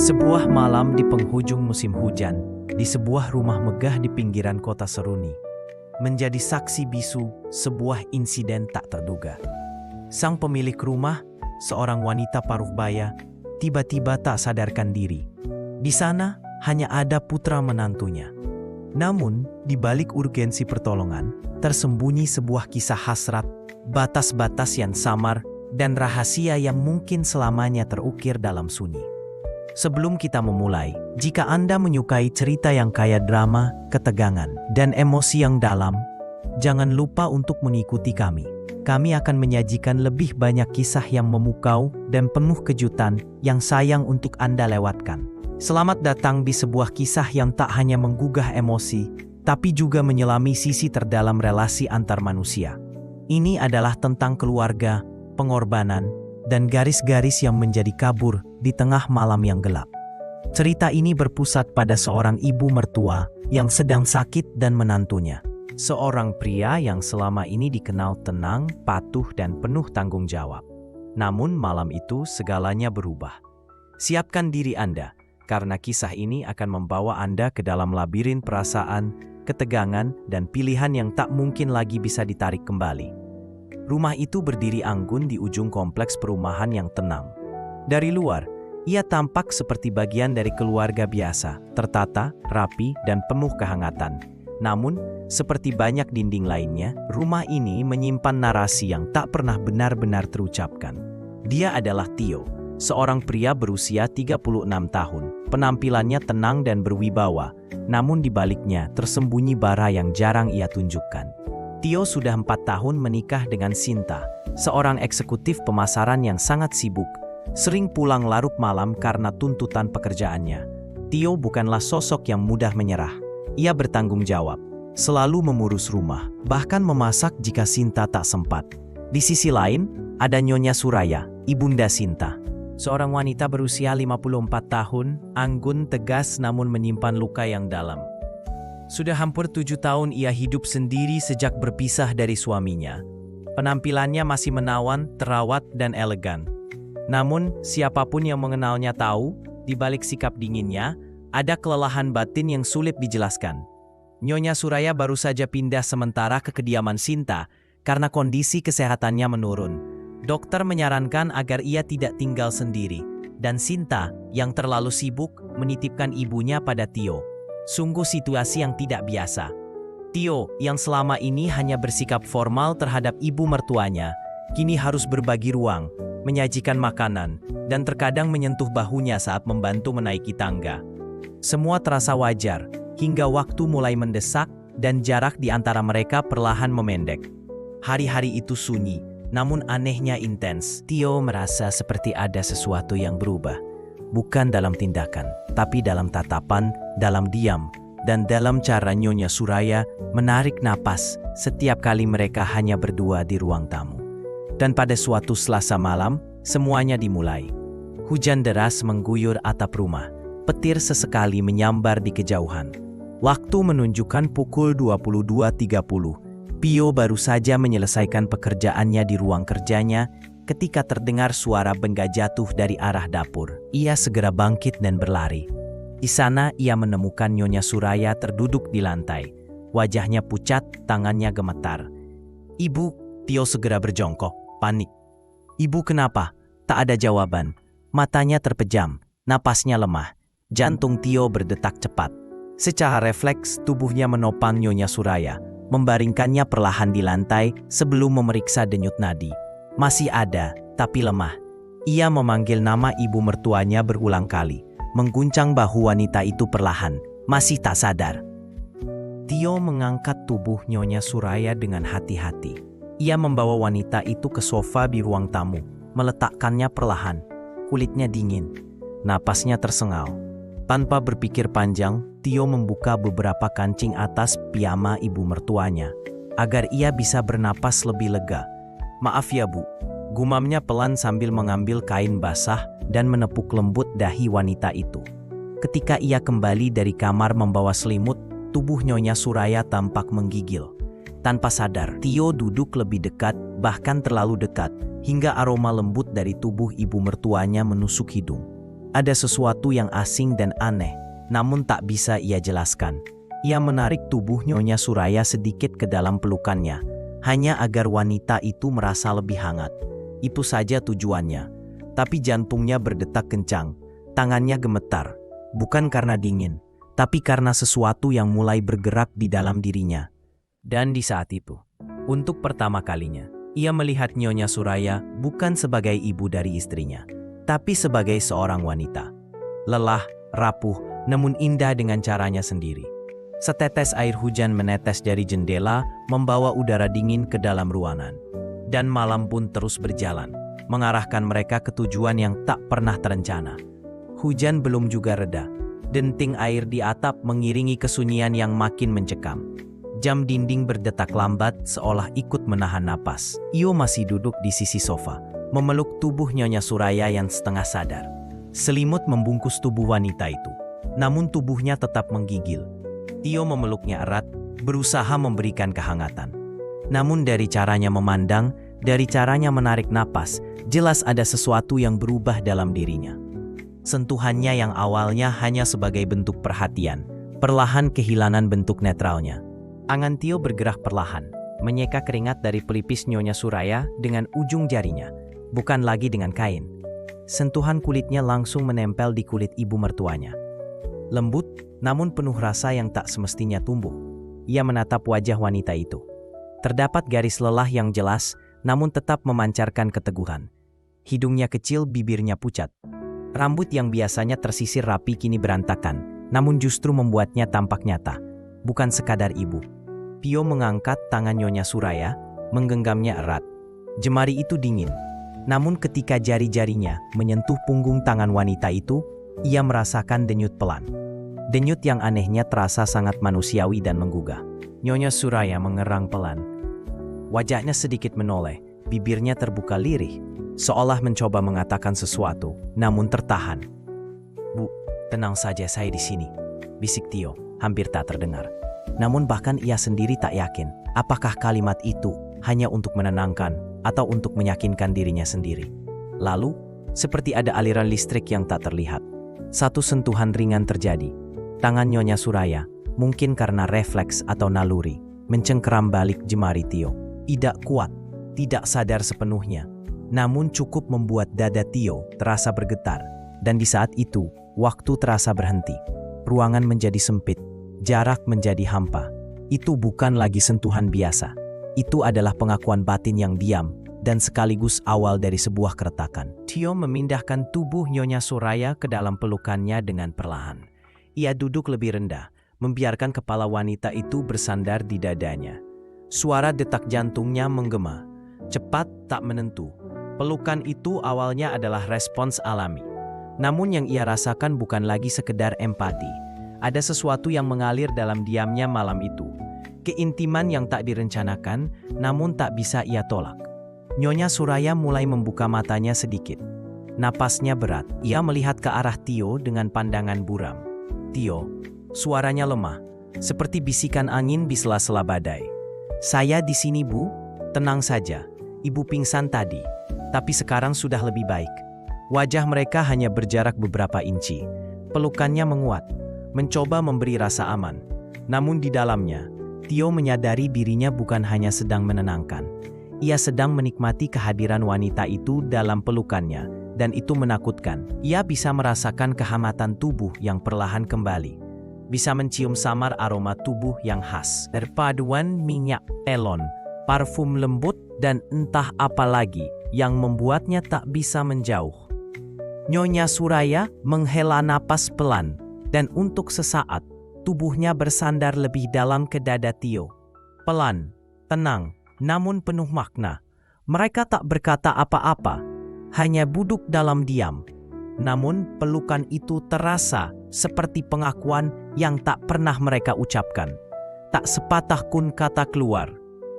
Sebuah malam di penghujung musim hujan, di sebuah rumah megah di pinggiran kota Seruni, menjadi saksi bisu sebuah insiden tak terduga. Sang pemilik rumah, seorang wanita paruh baya, tiba-tiba tak sadarkan diri. Di sana hanya ada putra menantunya. Namun, di balik urgensi pertolongan, tersembunyi sebuah kisah hasrat, batas-batas yang samar, dan rahasia yang mungkin selamanya terukir dalam sunyi. Sebelum kita memulai, jika Anda menyukai cerita yang kaya drama, ketegangan, dan emosi yang dalam, jangan lupa untuk mengikuti kami. Kami akan menyajikan lebih banyak kisah yang memukau dan penuh kejutan yang sayang untuk Anda lewatkan. Selamat datang di sebuah kisah yang tak hanya menggugah emosi, tapi juga menyelami sisi terdalam relasi antar manusia. Ini adalah tentang keluarga, pengorbanan, dan garis-garis yang menjadi kabur di tengah malam yang gelap. Cerita ini berpusat pada seorang ibu mertua yang sedang sakit dan menantunya. Seorang pria yang selama ini dikenal tenang, patuh, dan penuh tanggung jawab. Namun malam itu segalanya berubah. Siapkan diri Anda, karena kisah ini akan membawa Anda ke dalam labirin perasaan, ketegangan, dan pilihan yang tak mungkin lagi bisa ditarik kembali. Rumah itu berdiri anggun di ujung kompleks perumahan yang tenang. Dari luar, ia tampak seperti bagian dari keluarga biasa, tertata, rapi, dan penuh kehangatan. Namun, seperti banyak dinding lainnya, rumah ini menyimpan narasi yang tak pernah benar-benar terucapkan. Dia adalah Tio, seorang pria berusia 36 tahun. Penampilannya tenang dan berwibawa, namun di baliknya tersembunyi bara yang jarang ia tunjukkan. Tio sudah 4 tahun menikah dengan Sinta, seorang eksekutif pemasaran yang sangat sibuk, sering pulang larut malam karena tuntutan pekerjaannya. Tio bukanlah sosok yang mudah menyerah. Ia bertanggung jawab, selalu mengurus rumah, bahkan memasak jika Sinta tak sempat. Di sisi lain, ada Nyonya Suraya, ibunda Sinta. Seorang wanita berusia 54 tahun, anggun, tegas, namun menyimpan luka yang dalam. Sudah hampir 7 tahun ia hidup sendiri sejak berpisah dari suaminya. Penampilannya masih menawan, terawat, dan elegan. Namun, siapapun yang mengenalnya tahu, di balik sikap dinginnya, ada kelelahan batin yang sulit dijelaskan. Nyonya Suraya baru saja pindah sementara ke kediaman Sinta karena kondisi kesehatannya menurun. Dokter menyarankan agar ia tidak tinggal sendiri, dan Sinta, yang terlalu sibuk, menitipkan ibunya pada Tio. Sungguh situasi yang tidak biasa. Tio, yang selama ini hanya bersikap formal terhadap ibu mertuanya, kini harus berbagi ruang, menyajikan makanan, dan terkadang menyentuh bahunya saat membantu menaiki tangga. Semua terasa wajar, hingga waktu mulai mendesak dan jarak di antara mereka perlahan memendek. Hari-hari itu sunyi, namun anehnya intens. Tio merasa seperti ada sesuatu yang berubah. Bukan dalam tindakan, tapi dalam tatapan, dalam diam, dan dalam cara Nyonya Suraya menarik napas setiap kali mereka hanya berdua di ruang tamu. Dan pada suatu Selasa malam, semuanya dimulai. Hujan deras mengguyur atap rumah. Petir sesekali menyambar di kejauhan. Waktu menunjukkan pukul 22.30. Pio baru saja menyelesaikan pekerjaannya di ruang kerjanya ketika terdengar suara benda jatuh dari arah dapur. Ia segera bangkit dan berlari. Di sana ia menemukan Nyonya Suraya terduduk di lantai. Wajahnya pucat, tangannya gemetar. "Ibu," Tio segera berjongkok, panik. "Ibu kenapa?" Tak ada jawaban. Matanya terpejam, napasnya lemah. Jantung Tio berdetak cepat. Secara refleks, tubuhnya menopang Nyonya Suraya, membaringkannya perlahan di lantai sebelum memeriksa denyut nadi. Masih ada, tapi lemah. Ia memanggil nama ibu mertuanya berulang kali, mengguncang bahu wanita itu perlahan, masih tak sadar. Tio mengangkat tubuh Nyonya Suraya dengan hati-hati. Ia membawa wanita itu ke sofa di ruang tamu, meletakkannya perlahan. Kulitnya dingin, napasnya tersengal. Tanpa berpikir panjang, Tio membuka beberapa kancing atas piyama ibu mertuanya, agar ia bisa bernapas lebih lega. "Maaf ya Bu," gumamnya pelan sambil mengambil kain basah dan menepuk lembut dahi wanita itu. Ketika ia kembali dari kamar membawa selimut, tubuh Nyonya Suraya tampak menggigil. Tanpa sadar, Tio duduk lebih dekat, bahkan terlalu dekat, hingga aroma lembut dari tubuh ibu mertuanya menusuk hidung. Ada sesuatu yang asing dan aneh, namun tak bisa ia jelaskan. Ia menarik tubuh Nyonya Suraya sedikit ke dalam pelukannya, hanya agar wanita itu merasa lebih hangat. Itu saja tujuannya. Tapi jantungnya berdetak kencang, tangannya gemetar. Bukan karena dingin, tapi karena sesuatu yang mulai bergerak di dalam dirinya. Dan di saat itu, untuk pertama kalinya, ia melihat Nyonya Suraya bukan sebagai ibu dari istrinya, tapi sebagai seorang wanita. Lelah, rapuh, namun indah dengan caranya sendiri. Setetes air hujan menetes dari jendela, membawa udara dingin ke dalam ruangan. Dan malam pun terus berjalan, mengarahkan mereka ke tujuan yang tak pernah terencana. Hujan belum juga reda. Denting air di atap mengiringi kesunyian yang makin mencekam. Jam dinding berdetak lambat seolah ikut menahan napas. Io masih duduk di sisi sofa, memeluk tubuh Nyonya Suraya yang setengah sadar. Selimut membungkus tubuh wanita itu, namun tubuhnya tetap menggigil. Tio memeluknya erat, berusaha memberikan kehangatan. Namun dari caranya memandang, dari caranya menarik napas, jelas ada sesuatu yang berubah dalam dirinya. Sentuhannya yang awalnya hanya sebagai bentuk perhatian, perlahan kehilangan bentuk netralnya. Angan Tio bergerak perlahan, menyeka keringat dari pelipis Nyonya Suraya dengan ujung jarinya, bukan lagi dengan kain. Sentuhan kulitnya langsung menempel di kulit ibu mertuanya. Lembut, namun penuh rasa yang tak semestinya tumbuh. Ia menatap wajah wanita itu. Terdapat garis lelah yang jelas, namun tetap memancarkan keteguhan. Hidungnya kecil, bibirnya pucat. Rambut yang biasanya tersisir rapi kini berantakan, namun justru membuatnya tampak nyata. Bukan sekadar ibu. Tio mengangkat tangan Nyonya Suraya, menggenggamnya erat. Jemari itu dingin. Namun ketika jari-jarinya menyentuh punggung tangan wanita itu, ia merasakan denyut pelan. Denyut yang anehnya terasa sangat manusiawi dan menggugah. Nyonya Suraya mengerang pelan. Wajahnya sedikit menoleh, bibirnya terbuka lirih, seolah mencoba mengatakan sesuatu, namun tertahan. "Bu, tenang saja, saya di sini," bisik Tio, hampir tak terdengar. Namun bahkan ia sendiri tak yakin, apakah kalimat itu hanya untuk menenangkan atau untuk meyakinkan dirinya sendiri. Lalu, seperti ada aliran listrik yang tak terlihat, satu sentuhan ringan terjadi. Tangan Nyonya Suraya, mungkin karena refleks atau naluri, mencengkeram balik jemari Tio. Tidak kuat, tidak sadar sepenuhnya, namun cukup membuat dada Tio terasa bergetar. Dan di saat itu, waktu terasa berhenti. Ruangan menjadi sempit, jarak menjadi hampa. Itu bukan lagi sentuhan biasa. Itu adalah pengakuan batin yang diam dan sekaligus awal dari sebuah keretakan. Tio memindahkan tubuh Nyonya Suraya ke dalam pelukannya dengan perlahan. Ia duduk lebih rendah, membiarkan kepala wanita itu bersandar di dadanya. Suara detak jantungnya menggema, cepat tak menentu. Pelukan itu awalnya adalah respons alami. Namun yang ia rasakan bukan lagi sekedar empati. Ada sesuatu yang mengalir dalam diamnya malam itu. Keintiman yang tak direncanakan, namun tak bisa ia tolak. Nyonya Suraya mulai membuka matanya sedikit. Napasnya berat. Ia melihat ke arah Tio dengan pandangan buram. "Tio," suaranya lemah, seperti bisikan angin di sela-sela badai. "Saya di sini, Bu. Tenang saja. Ibu pingsan tadi, tapi sekarang sudah lebih baik." Wajah mereka hanya berjarak beberapa inci. Pelukannya menguat, mencoba memberi rasa aman. Namun di dalamnya, Tio menyadari dirinya bukan hanya sedang menenangkan. Ia sedang menikmati kehadiran wanita itu dalam pelukannya, dan itu menakutkan. Ia bisa merasakan kehangatan tubuh yang perlahan kembali. Bisa mencium samar aroma tubuh yang khas. Perpaduan minyak elon, parfum lembut, dan entah apa lagi yang membuatnya tak bisa menjauh. Nyonya Suraya menghela napas pelan, dan untuk sesaat, tubuhnya bersandar lebih dalam ke dada Tio. Pelan, tenang, namun penuh makna. Mereka tak berkata apa-apa, hanya duduk dalam diam. Namun pelukan itu terasa seperti pengakuan yang tak pernah mereka ucapkan. Tak sepatah pun kata keluar.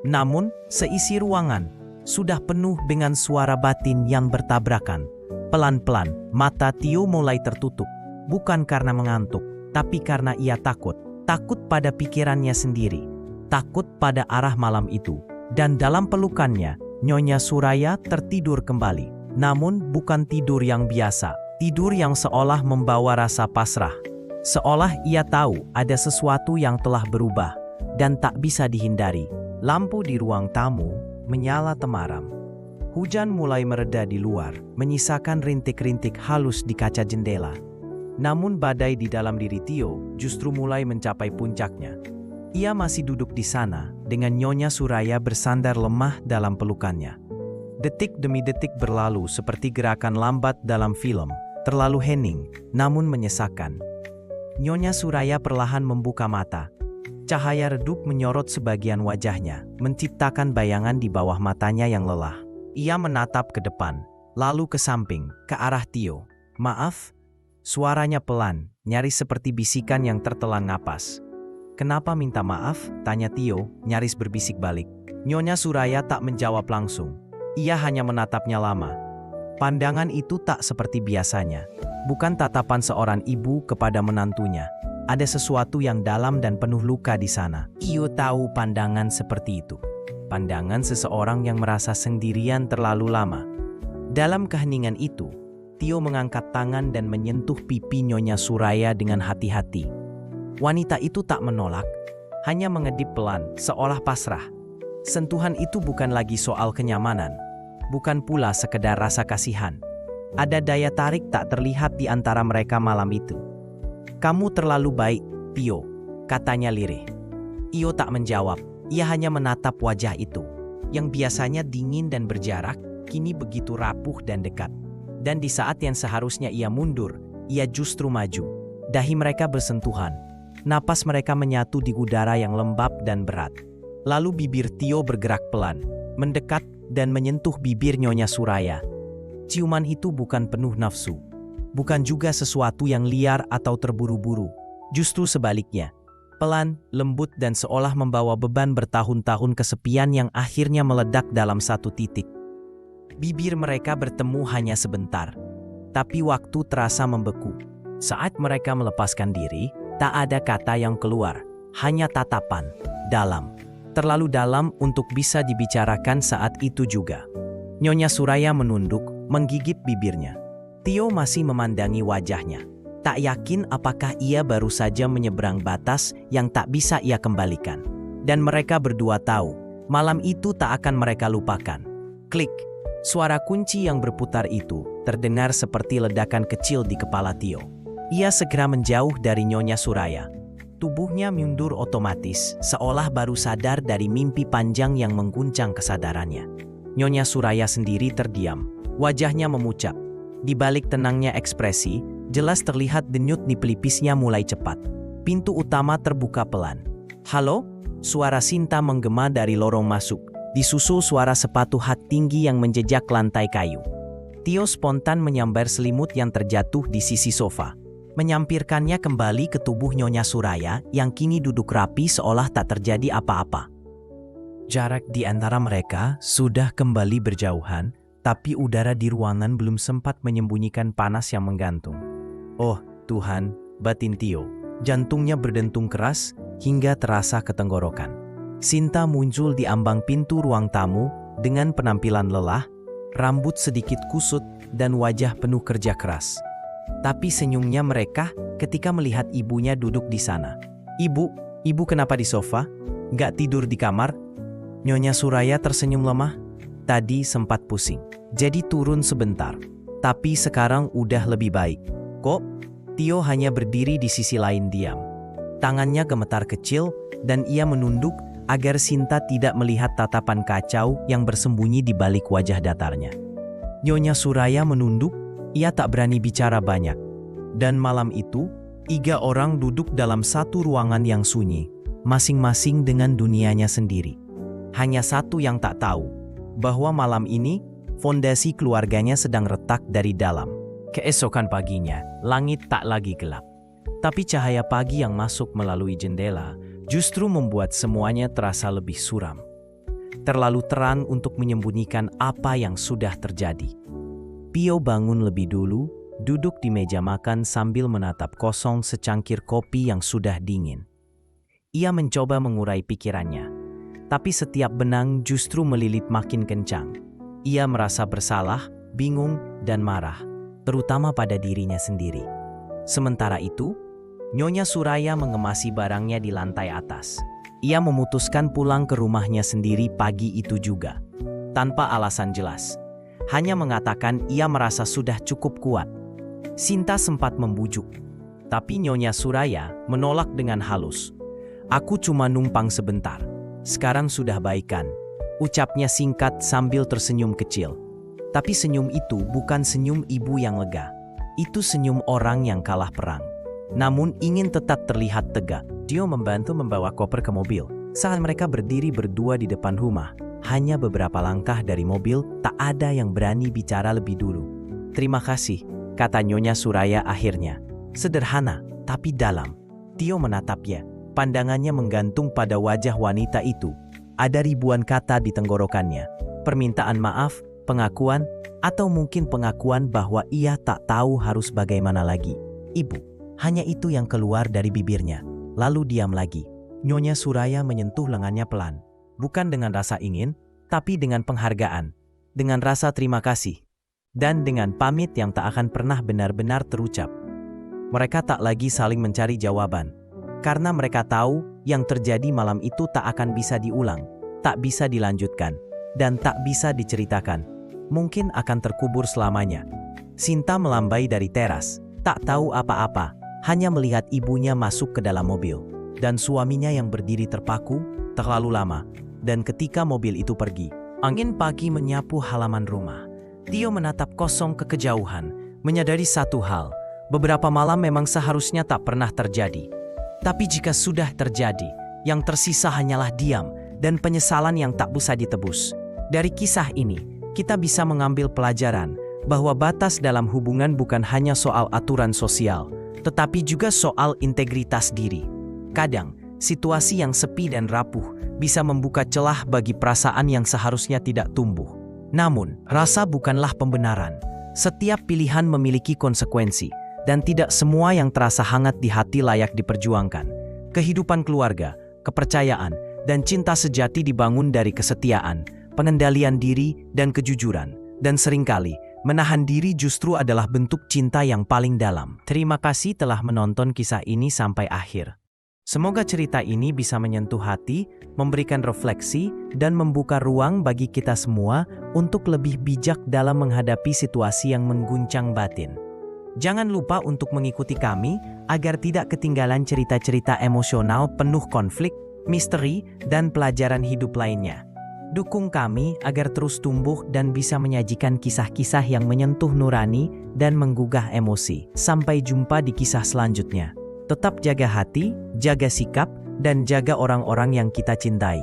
Namun seisi ruangan sudah penuh dengan suara batin yang bertabrakan. Pelan-pelan mata Tio mulai tertutup, bukan karena mengantuk, tapi karena ia takut. Takut pada pikirannya sendiri, takut pada arah malam itu. Dan dalam pelukannya, Nyonya Suraya tertidur kembali. Namun bukan tidur yang biasa, Tidur yang seolah membawa rasa pasrah. Seolah ia tahu ada sesuatu yang telah berubah dan tak bisa dihindari. Lampu di ruang tamu menyala temaram. Hujan mulai mereda di luar, menyisakan rintik-rintik halus di kaca jendela. Namun badai di dalam diri Tio justru mulai mencapai puncaknya. Ia masih duduk di sana dengan Nyonya Suraya bersandar lemah dalam pelukannya. Detik demi detik berlalu seperti gerakan lambat dalam film, terlalu hening, namun menyesakan. Nyonya Suraya perlahan membuka mata. Cahaya redup menyorot sebagian wajahnya, menciptakan bayangan di bawah matanya yang lelah. Ia menatap ke depan, lalu ke samping, ke arah Tio. "Maaf?" Suaranya pelan, nyaris seperti bisikan yang tertelan napas. "Kenapa minta maaf?" tanya Tio, nyaris berbisik balik. Nyonya Suraya tak menjawab langsung. Ia hanya menatapnya lama. Pandangan itu tak seperti biasanya. Bukan tatapan seorang ibu kepada menantunya. Ada sesuatu yang dalam dan penuh luka di sana. Tio tahu pandangan seperti itu. Pandangan seseorang yang merasa sendirian terlalu lama. Dalam keheningan itu, Tio mengangkat tangan dan menyentuh pipi Nyonya Suraya dengan hati-hati. Wanita itu tak menolak, hanya mengedip pelan, seolah pasrah. Sentuhan itu bukan lagi soal kenyamanan, bukan pula sekedar rasa kasihan. Ada daya tarik tak terlihat di antara mereka malam itu. "Kamu terlalu baik, Tio," katanya lirih. Tio tak menjawab, ia hanya menatap wajah itu, yang biasanya dingin dan berjarak, kini begitu rapuh dan dekat. Dan di saat yang seharusnya ia mundur, ia justru maju. Dahi mereka bersentuhan, napas mereka menyatu di udara yang lembab dan berat. Lalu bibir Tio bergerak pelan, mendekat dan menyentuh bibir Nyonya Suraya. Ciuman itu bukan penuh nafsu. Bukan juga sesuatu yang liar atau terburu-buru. Justru sebaliknya, pelan, lembut dan seolah membawa beban bertahun-tahun kesepian yang akhirnya meledak dalam satu titik. Bibir mereka bertemu hanya sebentar, tapi waktu terasa membeku. Saat mereka melepaskan diri, tak ada kata yang keluar, hanya tatapan, dalam. Terlalu dalam untuk bisa dibicarakan saat itu juga. Nyonya Suraya menunduk, menggigit bibirnya. Tio masih memandangi wajahnya. Tak yakin apakah ia baru saja menyeberang batas yang tak bisa ia kembalikan. Dan mereka berdua tahu, malam itu tak akan mereka lupakan. Klik, suara kunci yang berputar itu terdengar seperti ledakan kecil di kepala Tio. Ia segera menjauh dari Nyonya Suraya. Tubuhnya mundur otomatis, seolah baru sadar dari mimpi panjang yang mengguncang kesadarannya. Nyonya Suraya sendiri terdiam, wajahnya memucat. Di balik tenangnya ekspresi, jelas terlihat denyut di pelipisnya mulai cepat. Pintu utama terbuka pelan. "Halo?" Suara Sinta menggema dari lorong masuk, disusul suara sepatu hak tinggi yang menjejak lantai kayu. Tio spontan menyambar selimut yang terjatuh di sisi sofa, menyampirkannya kembali ke tubuh Nyonya Suraya yang kini duduk rapi seolah tak terjadi apa-apa. Jarak di antara mereka sudah kembali berjauhan, tapi udara di ruangan belum sempat menyembunyikan panas yang menggantung. "Oh, Tuhan," batin Tio. Jantungnya berdentung keras hingga terasa ke tenggorokan. Sinta muncul di ambang pintu ruang tamu dengan penampilan lelah, rambut sedikit kusut dan wajah penuh kerja keras. Tapi senyumnya mereka ketika melihat ibunya duduk di sana. Ibu kenapa di sofa? Nggak tidur di kamar?" Nyonya Suraya tersenyum lemah. Tadi sempat pusing, jadi turun sebentar. Tapi sekarang udah lebih baik. "Kok?" Tio hanya berdiri di sisi lain diam. Tangannya gemetar kecil dan ia menunduk agar Sinta tidak melihat tatapan kacau yang bersembunyi di balik wajah datarnya. Nyonya Suraya menunduk, ia tak berani bicara banyak. Dan malam itu, 3 orang duduk dalam satu ruangan yang sunyi, masing-masing dengan dunianya sendiri. Hanya satu yang tak tahu, bahwa malam ini, fondasi keluarganya sedang retak dari dalam. Keesokan paginya, langit tak lagi gelap. Tapi cahaya pagi yang masuk melalui jendela justru membuat semuanya terasa lebih suram. Terlalu terang untuk menyembunyikan apa yang sudah terjadi. Tio bangun lebih dulu, duduk di meja makan sambil menatap kosong secangkir kopi yang sudah dingin. Ia mencoba mengurai pikirannya, tapi setiap benang justru melilit makin kencang. Ia merasa bersalah, bingung, dan marah. terutama pada dirinya sendiri. Sementara itu, Nyonya Suraya mengemasi barangnya di lantai atas. Ia memutuskan pulang ke rumahnya sendiri pagi itu juga, tanpa alasan jelas. Hanya mengatakan ia merasa sudah cukup kuat. Sinta sempat membujuk, tapi Nyonya Suraya menolak dengan halus. "Aku cuma numpang sebentar. Sekarang sudah baikan," ucapnya singkat sambil tersenyum kecil. Tapi senyum itu bukan senyum ibu yang lega. Itu senyum orang yang kalah perang. Namun ingin tetap terlihat tegak, Tio membantu membawa koper ke mobil. Saat mereka berdiri berdua di depan rumah, hanya beberapa langkah dari mobil, tak ada yang berani bicara lebih dulu. "Terima kasih," kata Nyonya Suraya akhirnya. Sederhana, tapi dalam. Tio menatapnya. Pandangannya menggantung pada wajah wanita itu. Ada ribuan kata di tenggorokannya. Permintaan maaf, pengakuan, atau mungkin pengakuan bahwa ia tak tahu harus bagaimana lagi. "Ibu," hanya itu yang keluar dari bibirnya. Lalu diam lagi. Nyonya Suraya menyentuh lengannya pelan. Bukan dengan rasa ingin, tapi dengan penghargaan. Dengan rasa terima kasih. Dan dengan pamit yang tak akan pernah benar-benar terucap. Mereka tak lagi saling mencari jawaban. Karena mereka tahu yang terjadi malam itu tak akan bisa diulang, tak bisa dilanjutkan, dan tak bisa diceritakan. Mungkin akan terkubur selamanya. Sinta melambai dari teras, tak tahu apa-apa, hanya melihat ibunya masuk ke dalam mobil. Dan suaminya yang berdiri terpaku, terlalu lama. Dan ketika mobil itu pergi, angin pagi menyapu halaman rumah. Tio menatap kosong ke kejauhan, menyadari satu hal. Beberapa malam memang seharusnya tak pernah terjadi. Tapi jika sudah terjadi, yang tersisa hanyalah diam dan penyesalan yang tak bisa ditebus. Dari kisah ini, kita bisa mengambil pelajaran bahwa batas dalam hubungan bukan hanya soal aturan sosial, tetapi juga soal integritas diri. Kadang, situasi yang sepi dan rapuh bisa membuka celah bagi perasaan yang seharusnya tidak tumbuh. Namun, rasa bukanlah pembenaran. Setiap pilihan memiliki konsekuensi. Dan tidak semua yang terasa hangat di hati layak diperjuangkan. Kehidupan keluarga, kepercayaan, dan cinta sejati dibangun dari kesetiaan, pengendalian diri, dan kejujuran. Dan seringkali, menahan diri justru adalah bentuk cinta yang paling dalam. Terima kasih telah menonton kisah ini sampai akhir. Semoga cerita ini bisa menyentuh hati, memberikan refleksi, dan membuka ruang bagi kita semua untuk lebih bijak dalam menghadapi situasi yang mengguncang batin. Jangan lupa untuk mengikuti kami agar tidak ketinggalan cerita-cerita emosional penuh konflik, misteri, dan pelajaran hidup lainnya. Dukung kami agar terus tumbuh dan bisa menyajikan kisah-kisah yang menyentuh nurani dan menggugah emosi. Sampai jumpa di kisah selanjutnya. Tetap jaga hati, jaga sikap, dan jaga orang-orang yang kita cintai.